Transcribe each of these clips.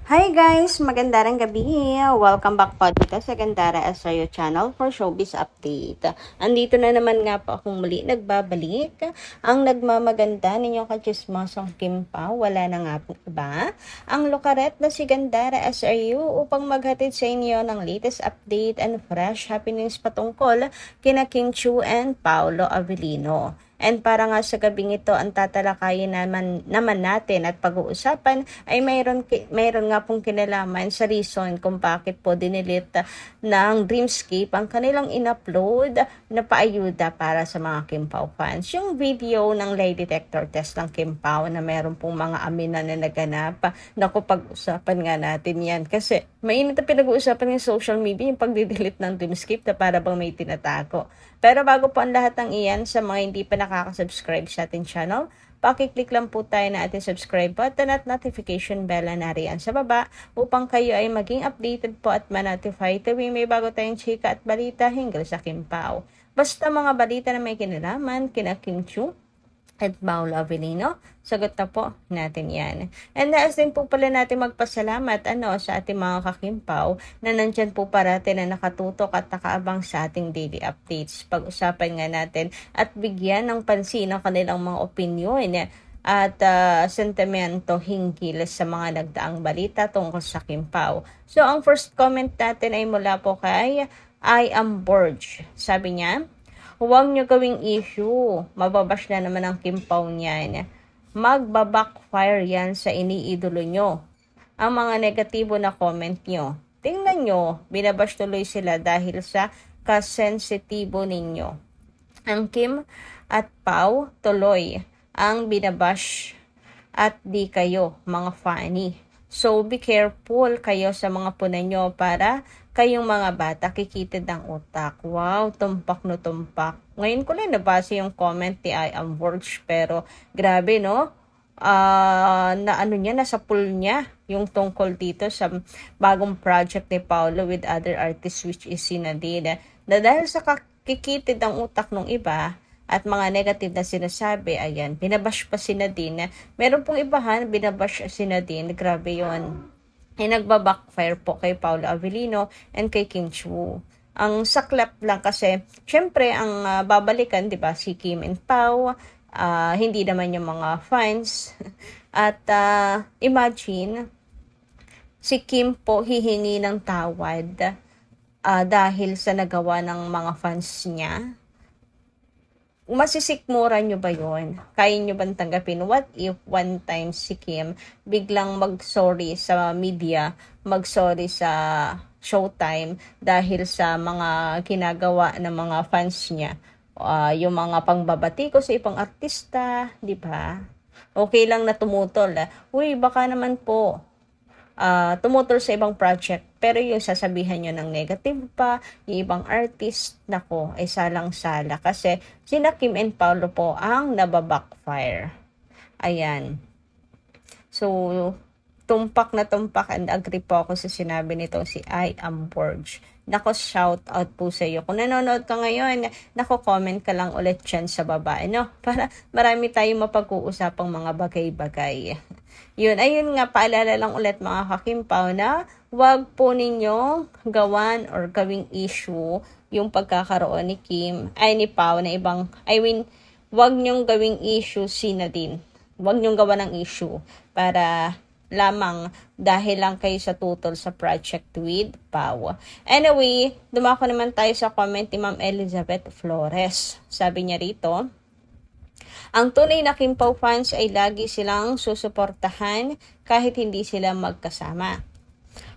Hi guys! Magandang gabi! Welcome back po dito sa Gandara SRU channel for Showbiz Update. Andito na naman nga po akong muli nagbabalik. Ang nagmamaganda ninyong kachismosong Kim Pao, wala na nga po iba. Ang lukaret na si Gandara SRU upang maghatid sa inyo ng latest update and fresh happenings patungkol kina King Chiu and Paolo Avellino. And para nga sa gabing ito, ang tatalakayin naman natin at pag-uusapan ay mayroon nga pong kinalaman sa reason kung bakit po dinilit ng Dreamscape ang kanilang in-upload na paayuda para sa mga Kim Pao fans. Yung video ng lie detector test ng Kim Pao na mayroon pong mga aminan na naganap. Naku, pag-usapan nga natin yan kasi mainit na pinag-uusapan ng social media yung pagdidelete ng Dreamscape na para bang may tinatago. Pero bago po ang lahat ng iyan, sa mga hindi pa nakaka-subscribe sa ating channel, pakiclick lang po tayo na ating subscribe button at notification bell na nariyan sa baba upang kayo ay maging updated po at ma-notify tuwing may bago tayong chika at balita hinggil sa Kim Pao. Basta mga balita na may kinalaman, kina King Chiu at Paolo Avellino, sagot na po natin yan. And nais din po pala natin magpasalamat sa ating mga kakimpaw na nandyan po parati na nakatutok at nakaabang sa ating daily updates. Pag-usapan nga natin at bigyan ng pansin ang kanilang mga opinyon at sentimento hinggil sa mga nagdaang balita tungkol sa Kimpaw. So, ang first comment natin ay mula po kay I am bored. Sabi niya, huwag nyo gawing issue. Mababash na naman ang Kimpaw niyan. Magbabackfire yan sa iniidolo nyo. Ang mga negatibo na comment nyo. Tingnan nyo, binabash tuloy sila dahil sa kasensitibo ninyo. Ang Kim at Pao tuloy ang binabash at di kayo mga funny. So be careful kayo sa mga punan nyo para kayong mga bata kikitid ng utak. Wow, tumpak no tumpak. Ngayon ko lang nabasa yung comment ni I am Words, pero grabe no? Nasa pool niya yung tungkol dito sa bagong project ni Paolo with other artists which is si Nadine. Na dahil sa kikitid ang utak ng iba at mga negative na sinasabi, ayan, binabash pa si Nadine. Meron pong ibahan, binabash si Nadine. Grabe yun. Ay nagbabackfire po kay Paolo Avellino and kay King Chiu. Ang saklap lang kasi, syempre, ang babalikan, di ba, si Kim and Pao, hindi naman yung mga fans. At imagine, si Kim po hihingi ng tawad dahil sa nagawa ng mga fans niya. Masisikmura nyo ba yon? Kaya nyo bang tanggapin? What if one time si Kim biglang mag-sorry sa media, mag-sorry sa Showtime dahil sa mga ginagawa ng mga fans niya? Yung mga pangbabati ko sa ibang artista, di ba? Okay lang na tumutol. Uy, baka naman po tumutol sa ibang project. Pero yung sasabihan nyo ng negative pa, yung ibang artist, nako, ay salang-sala. Kasi sina Kim and Paolo po ang nababackfire. Ayan. So, tumpak na tumpak and agree po ako sa sinabi nito si I am Borge. Nako, shout out po sa iyo. Kung nanonood ka ngayon, nako, comment ka lang ulit dyan sa baba, no? Para marami tayong mapag-uusapang mga bagay-bagay. Yun, ayun nga, paalala lang ulit mga kakimpaw na wag po ninyong gawan or gawing issue yung pagkakaroon ni Kim, ay ni Pao na ibang, wag nyong gawing issue si Nadine. Wag nyong gawa ng issue para lamang dahil lang kayo sa tutol sa project with Pao. Anyway, dumako naman tayo sa comment ni Ma'am Elizabeth Flores. Sabi niya rito, ang tunay na Kim Pao fans ay lagi silang susuportahan kahit hindi sila magkasama.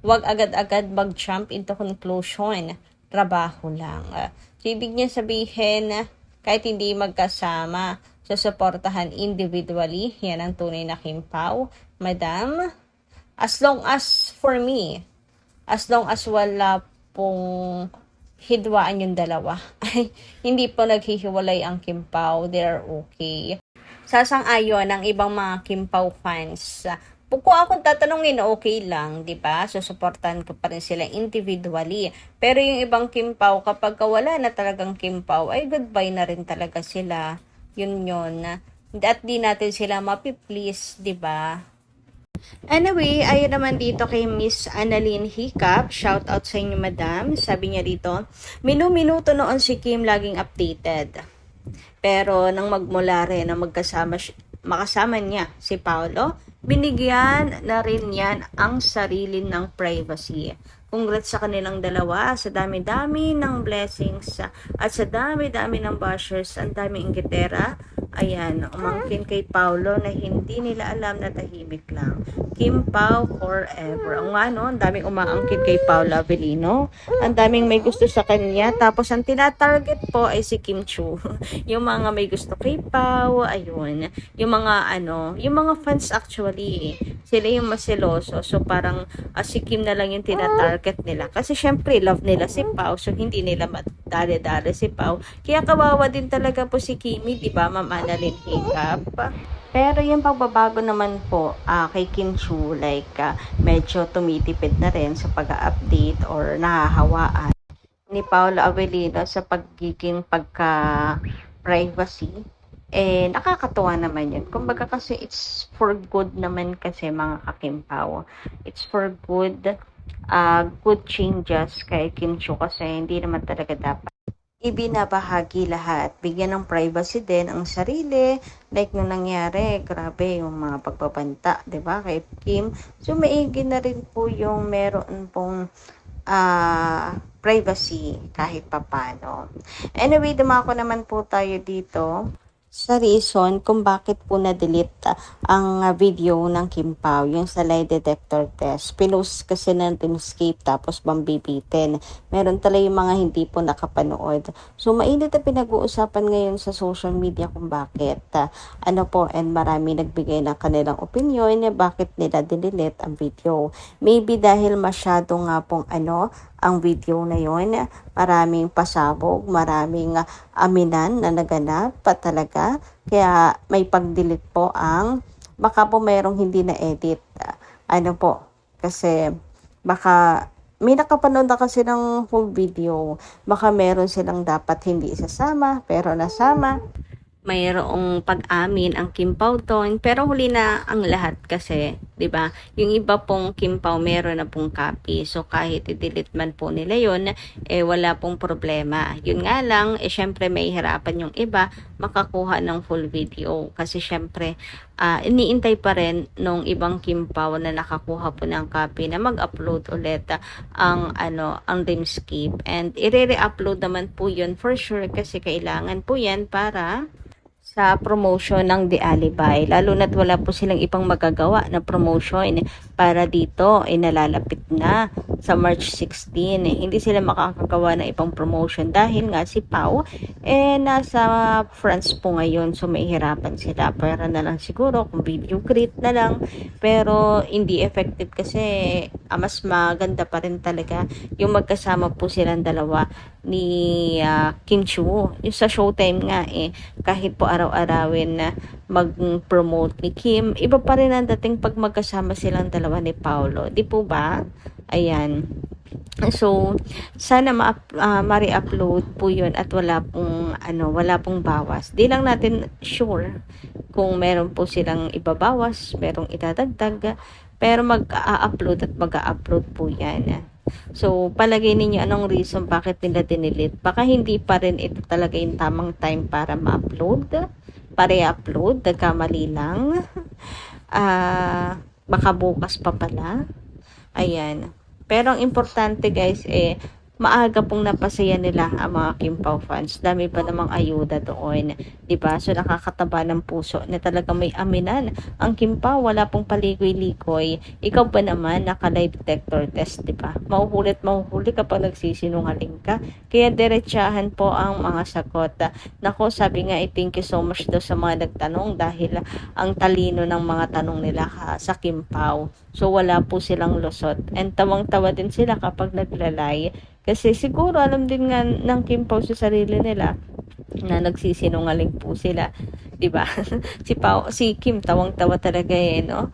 Huwag agad-agad mag-jump into conclusion. Trabaho lang. So, ibig niya sabihin, kahit hindi magkasama, susuportahan individually. Yan ang tunay na Kim Pao. Madam, as long as for me, as long as wala pong hidwaan yung dalawa, ay hindi po naghihiwalay ang Kim Pao, they're okay. Sasang-ayon ng ibang mga Kim Pao fans. Kung ako tatanungin, okay lang, di ba? Susuportahan ko pa rin sila individually. Pero yung ibang Kim Pao, kapag wala na talagang Kim Pao, ay goodbye na rin talaga sila. Yun. At di natin sila mapiplease, di ba? Anyway, ayun naman dito kay Miss Annalyn Hiccup. Shout out sa inyo, madam. Sabi niya dito, minu-minuto noon si Kim laging updated. Pero nang magmula rin na makasama niya si Paolo, binigyan na rin yan ang sarili ng privacy. Congrats sa kanilang dalawa, sa dami-dami ng blessings at sa dami-dami ng bashers, ang daming inggitera. Ayan, umangkin kay Paolo na hindi nila alam na tahimik lang. Kim Pao forever. Ang ano, ang daming umaangkin kay Paolo Avellino. Ang daming may gusto sa kanya. Tapos ang tinatarget po ay si Kim Chu. Yung mga may gusto kay Pao, ayun. Yung mga yung mga fans actually, sila yung maseloso. So parang si Kim na lang yung tinatarget nila. Kasi syempre love nila si Pao. So hindi nila dali-dali si Pao. Kaya kawawa din talaga po si Kimi, di ba, Ma'am Annalyn Hiccup? Pero yung pagbabago naman po kay Kim Chu, like medyo tumitipid na rin sa pag-update or nahahawaan ni Paolo Avellino sa pagiging pagka-privacy. Nakakatuwa naman yun. Kumbaga kasi it's for good naman kasi mga kakimpaw. It's for good, good changes kay Kim Chu kasi hindi naman talaga dapat ibinabahagi lahat. Bigyan ng privacy din ang sarili. Like nung nangyari, grabe yung mga pagbabanta, 'di ba, kay Kim. So maigi na rin po yung meron pong privacy kahit papano. Anyway, dumako naman po tayo dito sa reason kung bakit po na-delete ang video ng Kim Pao, yung sa lie detector test. Pinost kasi ng Dreamscape tapos bambibitin. Meron talaga yung mga hindi po nakapanood. So, mainit na pinag-uusapan ngayon sa social media kung bakit. And marami nagbigay ng kanilang opinion na bakit nila dinelete ang video. Maybe dahil masyado nga pong ang video na yon, maraming pasabog, maraming aminan na naganap pa talaga. Kaya may pag-delete po baka po mayroong hindi na-edit. Kasi baka may nakapanood na kasi ng full video. Baka meron silang dapat hindi isasama, pero nasama. Mayroong pag-amin ang Kim Pao doon, pero huli na ang lahat kasi, 'di ba? Yung iba pong Kim Pao meron na pong copy. So kahit i-delete man po nila 'yon, wala pong problema. Yun nga lang, syempre may hirapan yung iba makakuha ng full video kasi syempre iniintay pa rin nung ibang Kim Pao na nakakuha po ng copy na mag-upload ulit ang Dreamscape, and i-re-upload naman po 'yun for sure kasi kailangan po 'yan para sa promotion ng The Alibi, lalo na't wala po silang ibang magagawa na promotion para dito nalalapit na sa March 16. Hindi sila makakagawa ng ibang promotion dahil nga si Pao nasa France po ngayon, so may hirapan sila. Para na lang siguro kung video create na lang, pero hindi effective kasi mas maganda pa rin talaga yung magkasama po silang dalawa ni Kim Chu. Yung sa Showtime nga kahit po araw-arawin na mag-promote ni Kim, iba pa rin ang dating pag magkasama silang dalawa ni Paolo. Di po ba? Ayan. So, sana ma-re-upload po yun at wala pong bawas. Di lang natin sure kung meron po silang ibabawas, merong itadagdag, pero mag-upload at mag-upload po yan. So, palagay ninyo anong reason bakit nila dinelete. Baka hindi pa rin ito talaga yung tamang time para ma-upload, para i-upload, nagkamali lang. Baka bukas pa pala. Ayan. Pero ang importante guys, maaga pong napasaya nila ang mga Kim Pao fans. Dami pa namang ayuda doon, 'di ba? So nakakataba ng puso na talaga may aminan ang Kim Pao, wala pong paligoy-ligoy. Ikaw ba naman naka-lie detector test, 'di ba? Mahuhuli kapag nagsisinungaling ka. Kaya diretsahan po ang mga sagot. Nako, sabi nga thank you so much daw sa mga nagtanong dahil ang talino ng mga tanong nila sa Kim Pao. So wala po silang lusot. And tawang-tawa din sila kapag naglalay. Kasi siguro alam din nga ng Kim Pao sa sarili nila na nagsisinungaling po sila, 'di ba? Si Kim tawang-tawa talaga no.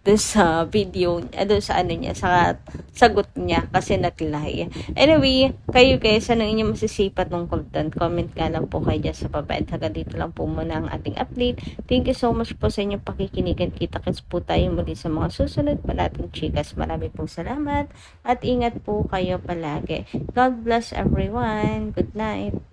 dun sa video, dun sa ano niya, sa sagot niya kasi natilay. Anyway, kayo guys, anong inyong masisipat tungkol doon? Comment ka lang po kayo dyan sa baba. At hanggang dito lang po muna ang ating update. Thank you so much po sa inyong pakikinigan. Kita-kits po tayo muli sa mga susunod pa nating chikas. Marami pong salamat at ingat po kayo palagi. God bless everyone. Good night.